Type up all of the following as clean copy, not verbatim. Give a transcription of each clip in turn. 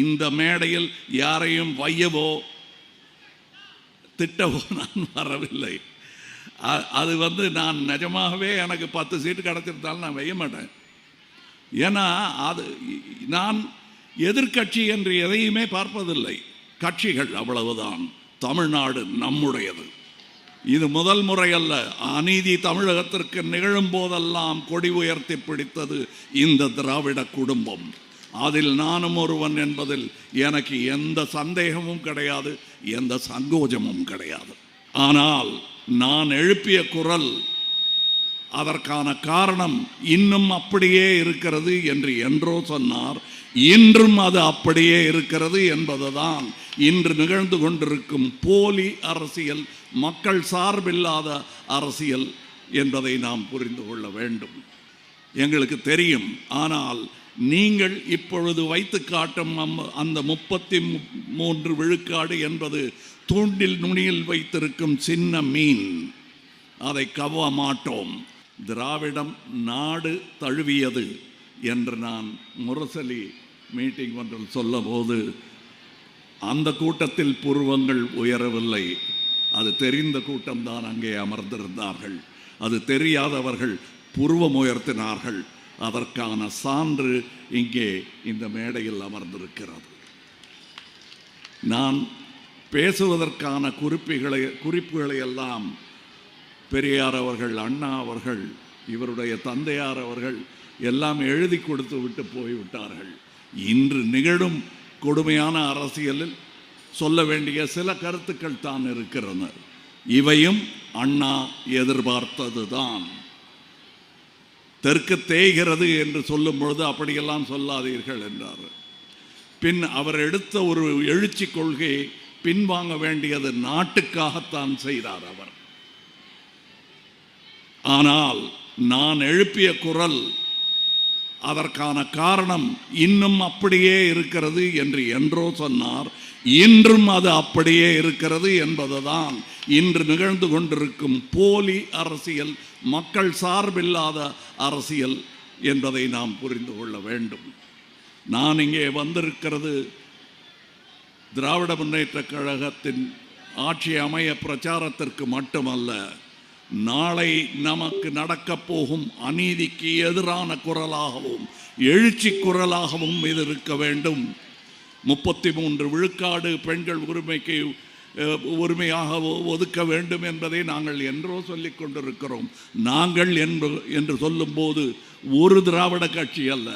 இந்த மேடையில் யாரையும் வையவோ திட்டவோ நான் வரவில்லை. அது நான் நிஜமாகவே எனக்கு 10 சீட்டு கிடைச்சிருந்தாலும் நான் வைய மாட்டேன். ஏன்னா நான் எதிர்கட்சி என்று எதையுமே பார்ப்பதில்லை. கட்சிகள் அவ்வளவுதான். தமிழ்நாடு நம்முடையது. இது முதல் முறை அல்ல. அநீதி தமிழகத்திற்கு நிகழும் போதெல்லாம் கொடி உயர்த்தி பிடித்தது இந்த திராவிட குடும்பம். அதில் நானும் ஒருவன் என்பதில் எனக்கு எந்த சந்தேகமும் கிடையாது, எந்த சங்கோஜமும் கிடையாது. ஆனால் நான் எழுப்பிய குரல், அதற்கான காரணம் இன்னும் அப்படியே இருக்கிறது என்று என்றோ சொன்னார். இன்றும் அது அப்படியே இருக்கிறது என்பதுதான் இன்று நிகழ்ந்து கொண்டிருக்கும் போலி அரசியல், மக்கள் சார்பில்லாத அரசியல் என்பதை நாம் புரிந்து கொள்ள வேண்டும். எங்களுக்கு தெரியும். ஆனால் நீங்கள் இப்பொழுது வைத்து காட்டும் அந்த 33 விழுக்காடு என்பது தூண்டில் நுனியில் வைத்திருக்கும் சின்ன மீன். அதை கவ்வ மாட்டோம். திராவிடம் நாடு தழுவியது என்று நான் முரசொலி மீட்டிங் ஒன்றில் சொல்லும்போது அந்த கூட்டத்தில் புருவங்கள் உயரவில்லை. அது தெரிந்த கூட்டம்தான் அங்கே அமர்ந்திருந்தார்கள். அது தெரியாதவர்கள் புருவம் உயர்த்தினார்கள். அதற்கான சான்று இங்கே இந்த மேடையில் அமர்ந்திருக்கிறது. நான் பேசுவதற்கான குறிப்புகளை எல்லாம் பெரியார் அவர்கள், அண்ணா அவர்கள், இவருடைய தந்தையார் அவர்கள் எல்லாம் எழுதி கொடுத்து விட்டு போய்விட்டார்கள். இன்று நிகழும் கொடுமையான அரசியலில் சொல்ல வேண்டிய சில கருத்துக்கள் தான் இருக்கிறன. இவையும் அண்ணா எதிர்பார்த்தது தான். தெற்கு தேய்கிறது என்று சொல்லும் பொழுது அப்படியெல்லாம் சொல்லாதீர்கள் என்றார். பின் அவர் எடுத்த ஒரு எழுச்சி கொள்கையை பின்வாங்க வேண்டியது நாட்டுக்காகத்தான் செய்தார் அவர். ஆனால் நான் எழுப்பிய குரல், அதற்கான காரணம் இன்னும் அப்படியே இருக்கிறது என்று என்றோ சொன்னார். இன்றும் அது அப்படியே இருக்கிறது என்பதுதான் இன்று நிகழ்ந்து கொண்டிருக்கும் போலி அரசியல், மக்கள் சார்பில்லாத அரசியல் என்பதை நாம் புரிந்து கொள்ள வேண்டும். நான் இங்கே வந்திருக்கிறது திராவிட முன்னேற்ற கழகத்தின் ஆட்சி அமைய பிரச்சாரத்திற்கு மட்டுமல்ல. நாளை நமக்கு நடக்கப் போகும் அநீதிக்கு எதிரான குரலாகவும் எழுச்சி குரலாகவும் இது இருக்க வேண்டும். 33 விழுக்காடு பெண்கள் உரிமையாக ஒதுக்க வேண்டும் என்பதை நாங்கள் என்றோ சொல்லிக் கொண்டிருக்கிறோம். நாங்கள் என்று சொல்லும்போது ஒரு திராவிட கட்சி அல்ல,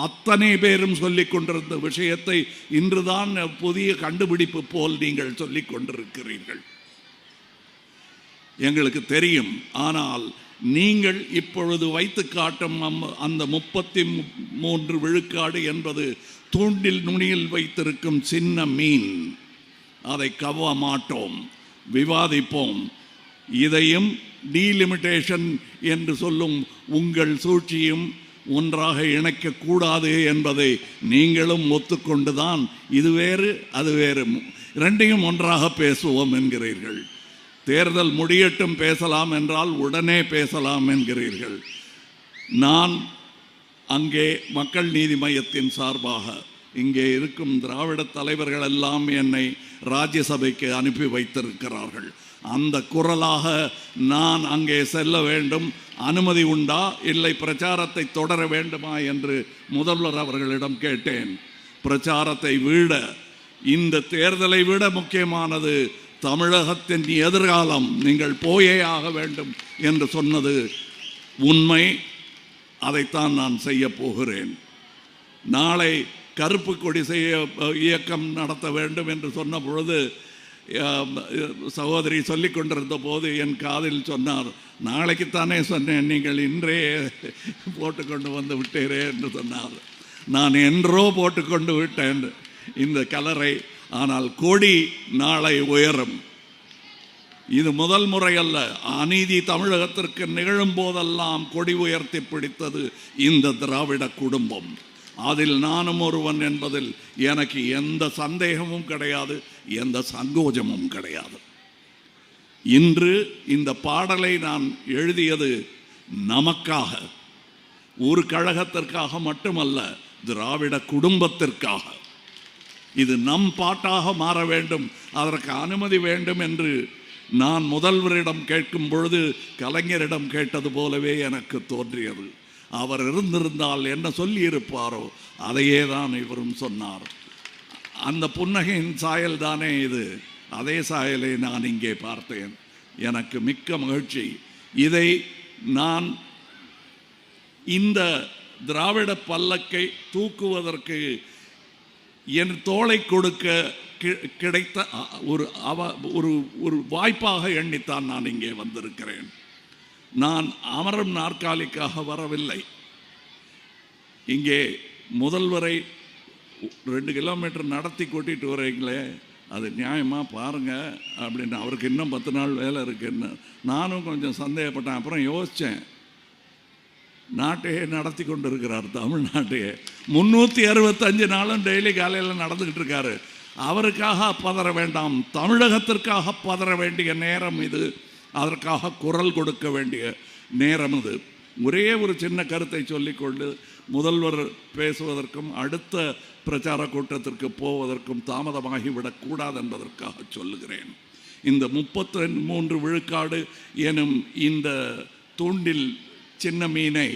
அத்தனை பேரும் சொல்லிக் கொண்டிருந்த விஷயத்தை இன்றுதான் புதிய கண்டுபிடிப்பு போல் நீங்கள் சொல்லிக் கொண்டிருக்கிறீர்கள். எங்களுக்கு தெரியும். ஆனால் நீங்கள் இப்பொழுது வைத்து காட்டும் அந்த 33 விழுக்காடு என்பது தூண்டில் நுனியில் வைத்திருக்கும் சின்ன மீன். அதை கவ்வ மாட்டோம், விவாதிப்போம். இதையும் டீலிமிட்டேஷன் என்று சொல்லும் உங்கள் சூழ்ச்சியும் ஒன்றாக இணைக்கக்கூடாது என்பதை நீங்களும் ஒத்துக்கொண்டுதான் இது வேறு அது வேறு, ரெண்டையும் ஒன்றாக பேசுவோம் என்கிறீர்கள். தேர்தல் முடியட்டும் பேசலாம் என்றால் உடனே பேசலாம் என்கிறீர்கள். நான் அங்கே மக்கள் நீதி மையத்தின் சார்பாக இங்கே இருக்கும் திராவிட தலைவர்கள் எல்லாம் என்னை ராஜ்யசபைக்கு அனுப்பி வைத்திருக்கிறார்கள். அந்த குரலாக நான் அங்கே செல்ல வேண்டும். அனுமதி உண்டா, இல்லை பிரச்சாரத்தை தொடர வேண்டுமா என்று முதல்வர் அவர்களிடம் கேட்டேன். பிரச்சாரத்தை விட இந்த தேர்தலை விட முக்கியமானது தமிழகத்தின் எதிர்காலம், நீங்கள் போயே ஆக வேண்டும் என்று சொன்னது உண்மை. அதைத்தான் நான் செய்ய போகிறேன். நாளை கருப்பு கொடி இயக்கம் நடத்த வேண்டும் என்று சொன்ன பொழுது சகோதரி சொல்லி கொண்டிருந்த போது என் காதில் சொன்னார், நாளைக்குத்தானே சொன்னேன், நீங்கள் இன்றே போட்டுக்கொண்டு வந்து விட்டீரே என்று சொன்னார். நான் என்றோ போட்டுக்கொண்டு விட்டேன் இந்த கலரை. ஆனால் கொடி நாளை உயரும். இது முதல் முறை அல்ல. அநீதி தமிழகத்திற்கு நிகழும் போதெல்லாம் கொடி உயர்த்தி பிடித்தது இந்த திராவிட குடும்பம். அதில் நானும் ஒருவன் என்பதில் எனக்கு எந்த சந்தேகமும் கிடையாது, எந்த சங்கோஜமும் கிடையாது. இன்று இந்த பாடலை நான் எழுதியது நமக்காக, ஒரு கழகத்திற்காக மட்டுமல்ல, திராவிட குடும்பத்திற்காக. இது நம் பாட்டாக மாற வேண்டும், அதற்கு அனுமதி வேண்டும் என்று நான் முதல்வரிடம் கேட்கும் பொழுது கலைஞரிடம் கேட்டது போலவே எனக்கு தோன்றியது. அவர் இருந்திருந்தால் என்ன சொல்லி இருப்பாரோ அதையே தான் இவரும் சொன்னார். அந்த புன்னகையின் சாயல் தானே இது. அதே சாயலை நான் இங்கே பார்த்தேன். எனக்கு மிக்க மகிழ்ச்சி. இதை நான் இந்த திராவிட பல்லக்கை தூக்குவதற்கு என் தோளை கொடுக்க கிடைத்த ஒரு வாய்ப்பாக எண்ணித்தான் நான் இங்கே வந்திருக்கிறேன். நான் அமரும் நாற்காலிக்காக வரவில்லை. இங்கே முதல்வரை 2 கிலோமீட்டர் நடத்தி கூட்டிகிட்டு வரீங்களே, அது நியாயமாக பாருங்கள் அப்படின்னு. அவருக்கு இன்னும் 10 நாள் வேலை இருக்குன்னு நானும் கொஞ்சம் சந்தேகப்பட்டேன். அப்புறம் யோசித்தேன், நாட்டையே நடத்தி கொண்டு இருக்கிறார், தமிழ்நாட்டையே 365 நாளும் டெய்லி காலையில் நடந்துக்கிட்டு இருக்காரு. அவருக்காக பதற வேண்டாம், தமிழகத்திற்காக பதற வேண்டிய நேரம் இது. அதற்காக குரல் கொடுக்க வேண்டிய நேரம் இது. ஒரே ஒரு சின்ன கருத்தை சொல்லிக்கொண்டு முதல்வர் பேசுவதற்கும் அடுத்த பிரச்சார கூட்டத்திற்கு போவதற்கும் தாமதமாகிவிடக்கூடாது என்பதற்காக சொல்லுகிறேன். இந்த 33 விழுக்காடு எனும் இந்த தூண்டில் சின்ன மீனை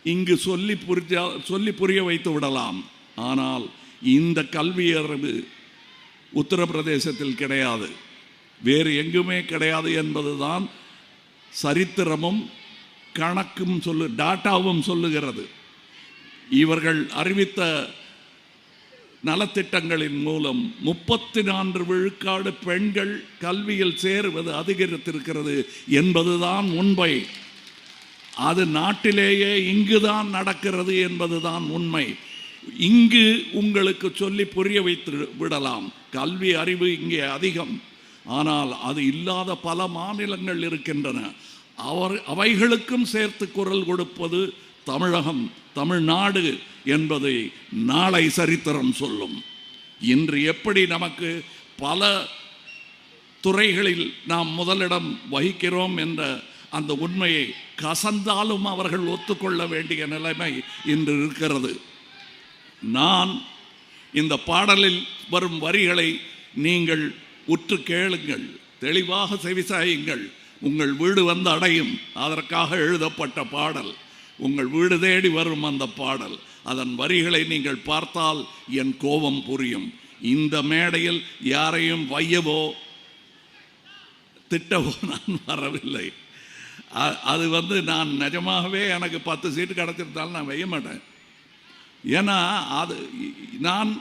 இங்கு சொல்லி புரிய வைத்து விடலாம். ஆனால் இந்த கல்வி அறிவு உத்தரப்பிரதேசத்தில் கிடையாது, வேறு எங்குமே கிடையாது என்பதுதான் சரித்திரமும் கணக்கும் டாட்டாவும் சொல்லுகிறது. இவர்கள் அறிவித்த நலத்திட்டங்களின் மூலம் 34 விழுக்காடு பெண்கள் கல்வியில் சேருவது அதிகரித்திருக்கிறது என்பதுதான் உண்மை. அது நாட்டிலேயே இங்குதான் நடக்கிறது என்பதுதான் உண்மை. இங்கு உங்களுக்கு சொல்லி புரிய வைத்து விடலாம். கல்வி அறிவு இங்கே அதிகம், ஆனால் அது இல்லாத பல மாநிலங்கள் இருக்கின்றன. அவைகளுக்கும் சேர்த்து குரல் கொடுப்பது தமிழகம், தமிழ்நாடு என்பதை நாளை சரித்திரம் சொல்லும். இன்று எப்படி நமக்கு பல துறைகளில் நாம் முதலிடம் வகிக்கிறோம் என்ற அந்த உண்மையை கசந்தாலும் அவர்கள் ஒத்துக்கொள்ள வேண்டிய நிலைமை இன்று இருக்கிறது. நான் இந்த பாடலில் வரும் வரிகளை நீங்கள் உற்று கேளுங்கள், தெளிவாக செவிசாயுங்கள். உங்கள் வீடு வந்து அடையும். அதற்காக எழுதப்பட்ட பாடல். உங்கள் வீடு தேடி வரும் அந்த பாடல். அதன் வரிகளை நீங்கள் பார்த்தால் என் கோபம் புரியும். இந்த மேடையில் யாரையும் வையவோ திட்டவோ நான் வரவில்லை. அது நான் நிஜமாகவே எனக்கு 10 சீட்டு கிடச்சிருந்தாலும் நான் வைய மாட்டேன். ஏன்னா நான்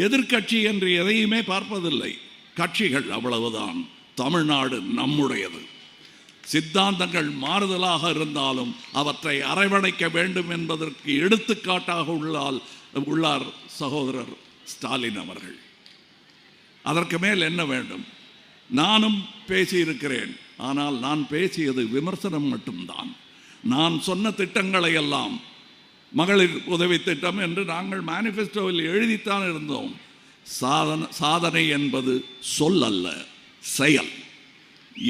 எதிர்கட்சி என்று எதையுமே பார்ப்பதில்லை. கட்சிகள் அவ்வளவுதான். தமிழ்நாடு நம்முடையது. சித்தாந்தங்கள் மாறுதலாக இருந்தாலும் அவற்றை அரவணைக்க வேண்டும் என்பதற்கு எடுத்துக்காட்டாக உள்ளார் சகோதரர் ஸ்டாலின் அவர்கள். அதற்கு மேல் என்ன வேண்டும்? நானும் பேசியிருக்கிறேன், ஆனால் நான் பேசியது விமர்சனம் மட்டும்தான். நான் சொன்ன திட்டங்களை எல்லாம் மகளிர் உதவி திட்டம் என்று நாங்கள் மேனிஃபெஸ்டோவில் எழுதித்தான் இருந்தோம். சாதனை என்பது சொல் அல்ல, செயல்.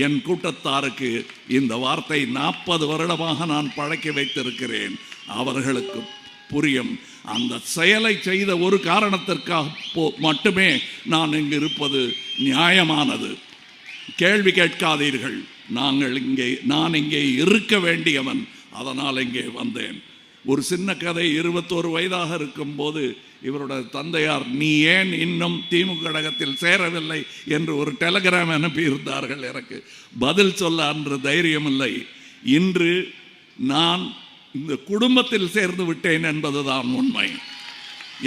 என் கூட்டத்தாருக்கு இந்த வார்த்தை 40 வருடமாக நான் பழக்கி வைத்திருக்கிறேன். அவர்களுக்கு புரியும். அந்த செயலை செய்த ஒரு காரணத்திற்காக மட்டுமே நான் இங்கு இருப்பது நியாயமானது. கேள்வி கேட்காதீர்கள். நான் இங்கே இருக்க வேண்டியவன், அதனால் இங்கே வந்தேன். ஒரு சின்ன கதை. 21 வயதாக இருக்கும்போது இவருடைய தந்தையார், நீ ஏன் இன்னும் திமுக கழகத்தில் சேரவில்லை என்று ஒரு டெலிகிராம் அனுப்பியிருந்தார்கள். எனக்கு பதில் சொல்ல அன்று தைரியம் இல்லை. இன்று நான் இந்த குடும்பத்தில் சேர்ந்து விட்டேன் என்பதுதான் உண்மை.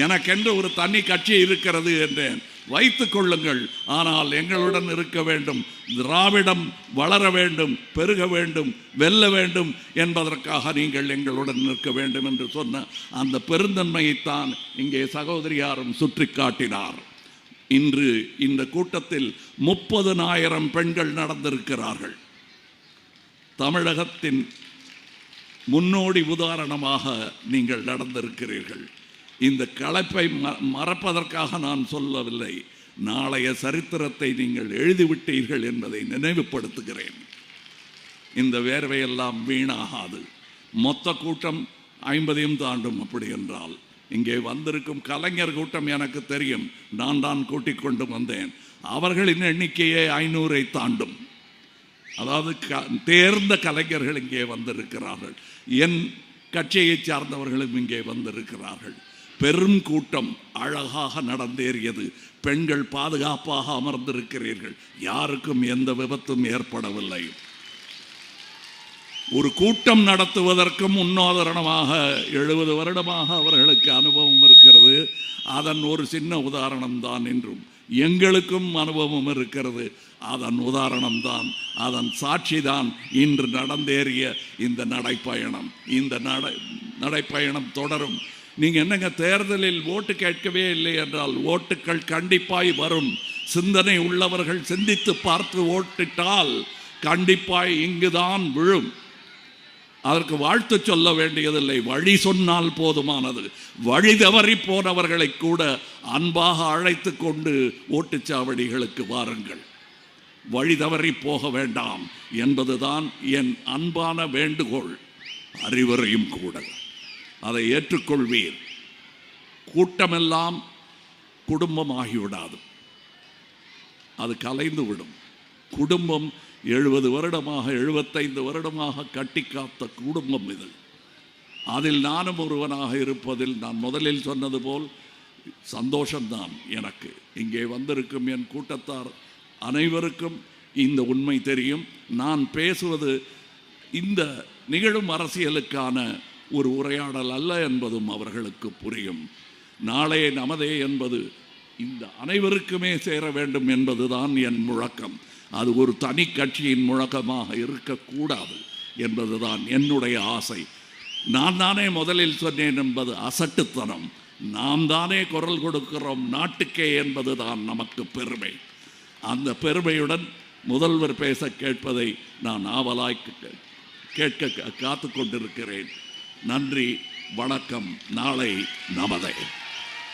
எனக்கென்று ஒரு தனி கட்சி இருக்கிறது என்றேன். வைத்துக் கொள்ளுங்கள், ஆனால் எங்களுடன் இருக்க வேண்டும். திராவிடம் வளர வேண்டும், பெருக வேண்டும், வெல்ல வேண்டும் என்பதற்காக நீங்கள் எங்களுடன் நிற்க வேண்டும் என்று சொன்ன அந்த பெருந்தன்மையைத்தான் இங்கே சகோதரியாரும் சுற்றி காட்டினார். இன்று இந்த கூட்டத்தில் 30,000 பெண்கள் நடந்திருக்கிறார்கள். தமிழகத்தின் முன்னோடி உதாரணமாக நீங்கள் நடந்திருக்கிறீர்கள். இந்த களைப்பை மறப்பதற்காக நான் சொல்லவில்லை. நாளைய சரித்திரத்தை நீங்கள் எழுதிவிட்டீர்கள் என்பதை நினைவுபடுத்துகிறேன். இந்த வேர்வையெல்லாம் வீணாகாது. மொத்த கூட்டம் 50 தாண்டும். அப்படி என்றால் இங்கே வந்திருக்கும் கலைஞர் கூட்டம் எனக்கு தெரியும், நான் தான் கூட்டிக் கொண்டு வந்தேன். அவர்களின் எண்ணிக்கையே 500-ஐ தாண்டும். அதாவது தேர்ந்த கலைஞர்கள் இங்கே வந்திருக்கிறார்கள். என் கட்சியை சார்ந்தவர்களும் இங்கே வந்திருக்கிறார்கள். பெரும் கூட்டம் அழகாக நடந்தேறியது. பெண்கள் பாதுகாப்பாக அமர்ந்திருக்கிறீர்கள். யாருக்கும் எந்த விபத்தும் ஏற்படவில்லை. ஒரு கூட்டம் நடத்துவதற்கும் முன்னுதாரணமாக 70 வருடமாக அவர்களுக்கு அனுபவம் இருக்கிறது. அதன் ஒரு சின்ன உதாரணம் தான். இன்றும் எங்களுக்கும் அனுபவம் இருக்கிறது. அதன் உதாரணம் தான், அதன் சாட்சி தான் இன்று நடந்தேறிய இந்த நடைப்பயணம். இந்த நடைப்பயணம் தொடரும். நீங்கள் என்னங்க தேர்தலில் ஓட்டு கேட்கவே இல்லை என்றால் ஓட்டுக்கள் கண்டிப்பாய் வரும். சிந்தனை உள்ளவர்கள் சிந்தித்து பார்த்து ஓட்டிட்டால் கண்டிப்பாய் இங்குதான் விழும். அதற்கு வாழ்த்து சொல்ல வேண்டியதில்லை, வழி சொன்னால் போதுமானது. வழி தவறி போனவர்களை கூட அன்பாக அழைத்து கொண்டு ஓட்டுச்சாவடிகளுக்கு வாருங்கள். வழி தவறி போக வேண்டாம் என்பதுதான் என் அன்பான வேண்டுகோள், அறிவுரையும் கூட. அதை ஏற்றுக்கொள்வீர். கூட்டமெல்லாம் குடும்பமாகிவிடாது, அது கலைந்து விடும். குடும்பம் 70 வருடமாக 75 வருடமாக கட்டி காத்த குடும்பம் இது. அதில் நானும் ஒருவனாக இருப்பதில் நான் முதலில் சொன்னது போல் சந்தோஷம்தான் எனக்கு. இங்கே வந்திருக்கும் என் கூட்டத்தார் அனைவருக்கும் இந்த உண்மை தெரியும். நான் பேசுவது இந்த நிகழும் அரசியலுக்கான ஒரு உரையாடல் அல்ல என்பதும் அவர்களுக்கு புரியும். நாளே நமதே என்பது இந்த அனைவருக்குமே சேர வேண்டும் என்பதுதான் என் முழக்கம். அது ஒரு தனி கட்சியின் முழக்கமாக இருக்கக்கூடாது என்பதுதான் என்னுடைய ஆசை. நான் தானே முதலில் சொன்னேன் என்பது அசட்டுத்தனம். நாம் தானே குரல் கொடுக்கிறோம் நாட்டுக்கே என்பதுதான் நமக்கு பெருமை. அந்த பெருமையுடன் முதல்வர் பேச கேட்பதை நான் ஆவலாய் கேட்க காத்து கொண்டிருக்கிறேன். நன்றி, வணக்கம். நாளை நமதே.